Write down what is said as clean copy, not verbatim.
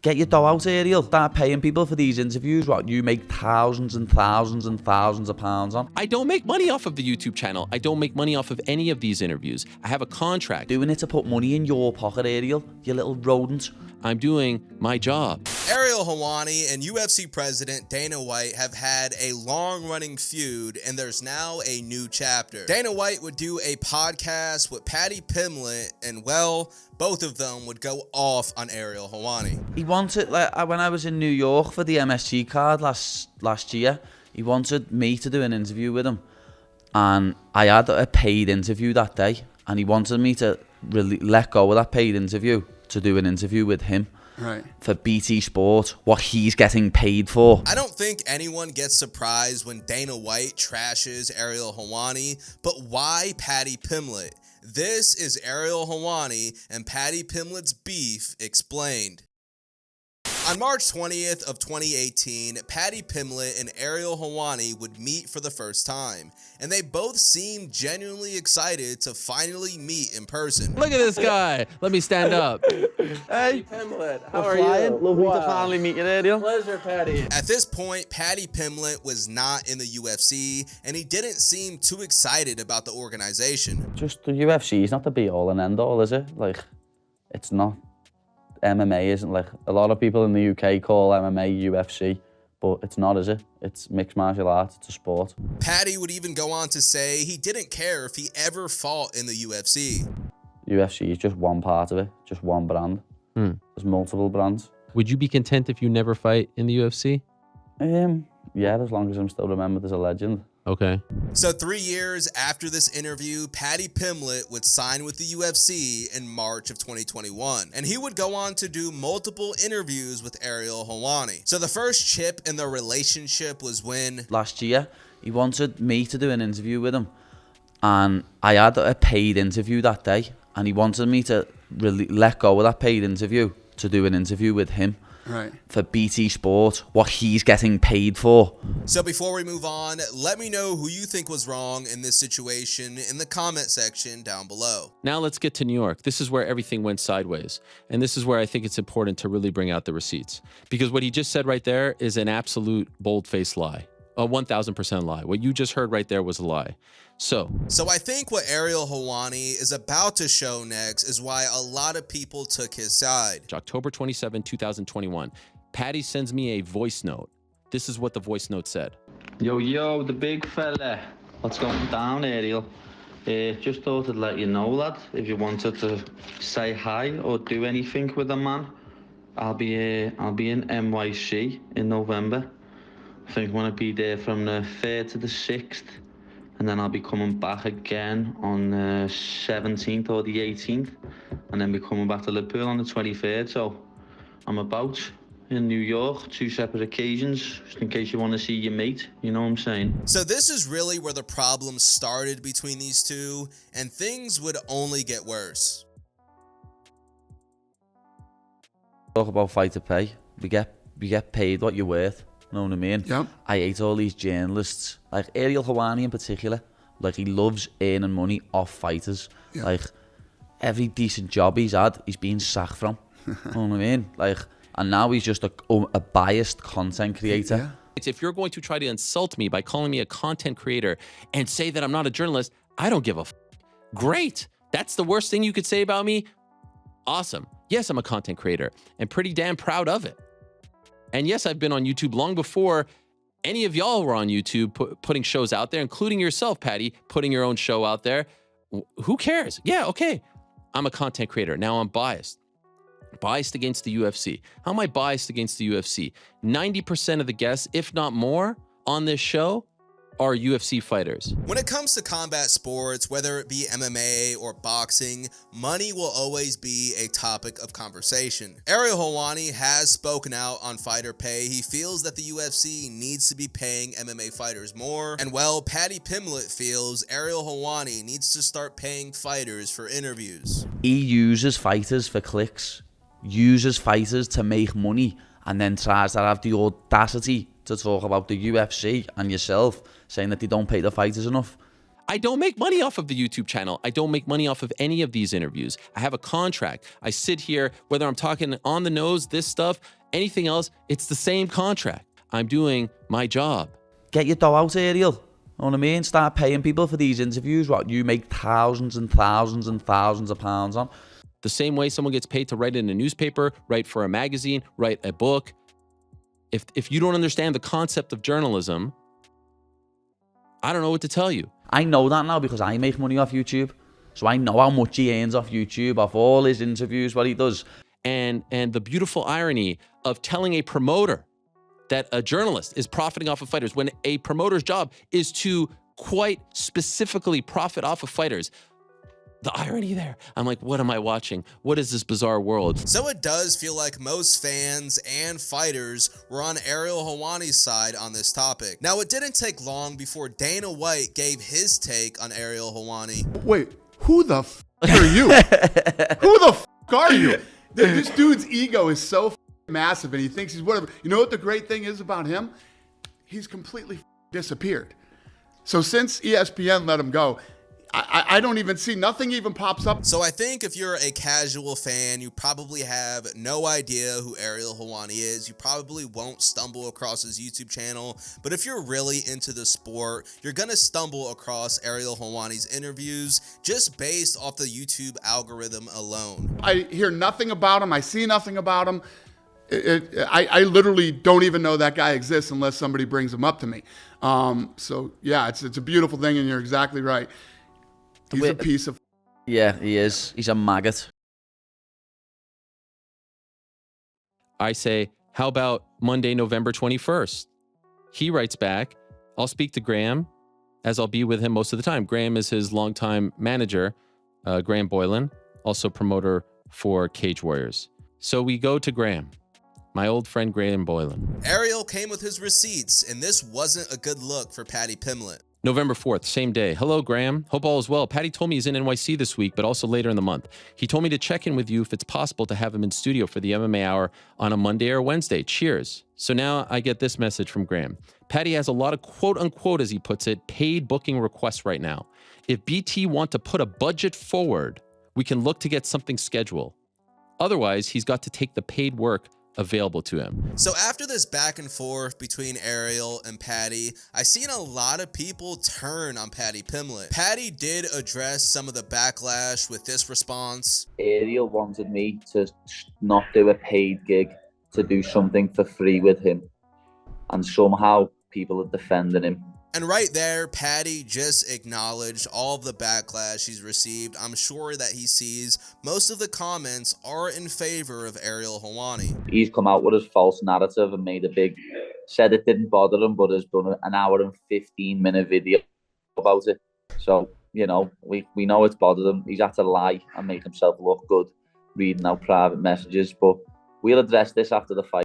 Get your dough out, Ariel. Start paying people for these interviews. What, you make thousands and thousands and thousands of pounds on. I don't make money off of the YouTube channel. I don't make money off of any of these interviews. I have a contract. Doing it to put money in your pocket, Ariel, you little rodent. I'm doing my job. Ariel Helwani and UFC president Dana White have had a long-running feud, and there's now a new chapter. Dana White would do a podcast with Paddy Pimblett, and well, both of them would go off on Ariel Helwani. He wanted, like, when I was in New York for the MSG card last year, he wanted me to do an interview with him, and I had a paid interview that day, and he wanted me to really let go of that paid interview to do an interview with him. Right. For BT Sport, what he's getting paid for. I don't think anyone gets surprised when Dana White trashes Ariel Helwani, but why Paddy Pimblett? This is Ariel Helwani and Paddy Pimblett's beef explained. On March 20th of 2018, Paddy Pimblett and Ariel Helwani would meet for the first time, and they both seemed genuinely excited to finally meet in person. Look at this guy. Let me stand up. Hey, Pimblett, how are you? Lovely to finally meet you, Ariel. Pleasure, Paddy. At this point, Paddy Pimblett was not in the UFC, and he didn't seem too excited about the organization. Just the UFC is not the be-all and end-all, is it? Like, it's not. MMA isn't, like, a lot of people in the UK call MMA UFC, but it's not, is it? It's mixed martial arts, it's a sport. Paddy would even go on to say he didn't care if he ever fought in the UFC. UFC is just one part of it, just one brand. There's multiple brands. Would you be content if you never fight in the UFC? Yeah, as long as I'm still remembered as a legend. Okay. So 3 years after this interview, Paddy Pimblett would sign with the UFC in March of 2021. And he would go on to do multiple interviews with Ariel Helwani. So the first chip in their relationship was when... Last year, he wanted me to do an interview with him. And I had a paid interview that day. And he wanted me to really let go of that paid interview to do an interview with him. Right. For BT Sport, what he's getting paid for. So before we move on, let me know who you think was wrong in this situation in the comment section down below. Now let's get to New York. This is where everything went sideways. And this is where I think it's important to really bring out the receipts. Because what he just said right there is an absolute bold-faced lie. A 1000% lie. What you just heard right there was a lie. So I think what Ariel Helwani is about to show next is why a lot of people took his side. October 27, 2021, Paddy sends me a voice note. This is what the voice note said. Yo, the big fella. What's going down, Ariel? Just thought I'd let you know, lad, if you wanted to say hi or do anything with a man, I'll be in NYC in November. I think I'm going to be there from the 3rd to the 6th. And then I'll be coming back again on the 17th or the 18th. And then be coming back to Liverpool on the 23rd. So I'm about in New York, 2 separate occasions, just in case you want to see your mate. You know what I'm saying? So this is really where the problem started between these two, and things would only get worse. Talk about fighter pay. We get paid what you're worth. You know what I mean? Yep. I hate all these journalists, like Ariel Helwani in particular. Like, he loves earning money off fighters. Yep. Like, every decent job he's had, he's been sacked from. You know what I mean? Like, and now he's just a biased content creator. Yeah. If you're going to try to insult me by calling me a content creator and say that I'm not a journalist, I don't give a f. Great. That's the worst thing you could say about me? Awesome. Yes, I'm a content creator and pretty damn proud of it. And yes, I've been on YouTube long before any of y'all were on YouTube putting shows out there, including yourself, Paddy, putting your own show out there. Who cares? Yeah, okay. I'm a content creator. Now I'm biased. Biased against the UFC. How am I biased against the UFC? 90% of the guests, if not more, on this show are UFC fighters. When it comes to combat sports, whether it be MMA or boxing, money will always be a topic of conversation. Ariel Helwani has spoken out on fighter pay. He feels that the UFC needs to be paying MMA fighters more. And well, Paddy Pimblett feels Ariel Helwani needs to start paying fighters for interviews. He uses fighters for clicks, uses fighters to make money, and then tries to have the audacity to talk about the UFC and yourself, saying that they don't pay the fighters enough. I don't make money off of the YouTube channel. I don't make money off of any of these interviews. I have a contract. I sit here, whether I'm talking on the nose, this stuff, anything else, it's the same contract. I'm doing my job. Get your dough out, Ariel. Know what I mean? Start paying people for these interviews, what you make thousands and thousands and thousands of pounds on. The same way someone gets paid to write in a newspaper, write for a magazine, write a book. If you don't understand the concept of journalism, I don't know what to tell you. I know that now because I make money off YouTube. So I know how much he earns off YouTube, off all his interviews, what he does. And the beautiful irony of telling a promoter that a journalist is profiting off of fighters when a promoter's job is to quite specifically profit off of fighters. The irony there. I'm like, what am I watching? What is this bizarre world? So it does feel like most fans and fighters were on Ariel Helwani's side on this topic. Now, it didn't take long before Dana White gave his take on Ariel Helwani. Wait, who the f are you? Who the f are you? This dude's ego is so massive and he thinks he's whatever. You know what the great thing is about him? He's completely disappeared. So since ESPN let him go, I don't even see, nothing even pops up. So I think if you're a casual fan, you probably have no idea who Ariel Helwani is. You probably won't stumble across his YouTube channel. But if you're really into the sport, you're going to stumble across Ariel Helwani's interviews just based off the YouTube algorithm alone. I hear nothing about him. I see nothing about him. I literally don't even know that guy exists unless somebody brings him up to me. So yeah, it's a beautiful thing, and you're exactly right. He's a piece of... Yeah, he is. He's a maggot. I say, how about Monday, November 21st? He writes back, I'll speak to Graham, as I'll be with him most of the time. Graham is his longtime manager, Graham Boylan, also promoter for Cage Warriors. So we go to Graham, my old friend Graham Boylan. Ariel came with his receipts, and this wasn't a good look for Paddy Pimblett. November 4th, same day. Hello, Graham. Hope all is well. Paddy told me he's in NYC this week, but also later in the month. He told me to check in with you if it's possible to have him in studio for the MMA Hour on a Monday or Wednesday. Cheers. So now I get this message from Graham. Paddy has a lot of quote-unquote, as he puts it, paid booking requests right now. If BT want to put a budget forward, we can look to get something scheduled. Otherwise, he's got to take the paid work available to him. So after this back and forth between Ariel and Paddy, I seen a lot of people turn on Paddy Pimblett. Paddy did address some of the backlash with this response. Ariel wanted me to not do a paid gig, to do something for free with him. And somehow people are defending him. And right there, Paddy just acknowledged all of the backlash he's received. I'm sure that he sees most of the comments are in favor of Ariel Helwani. He's come out with his false narrative and said it didn't bother him, but has done an hour and 15-minute video about it. So, you know, we know it's bothered him. He's had to lie and make himself look good, reading out private messages. But we'll address this after the fight.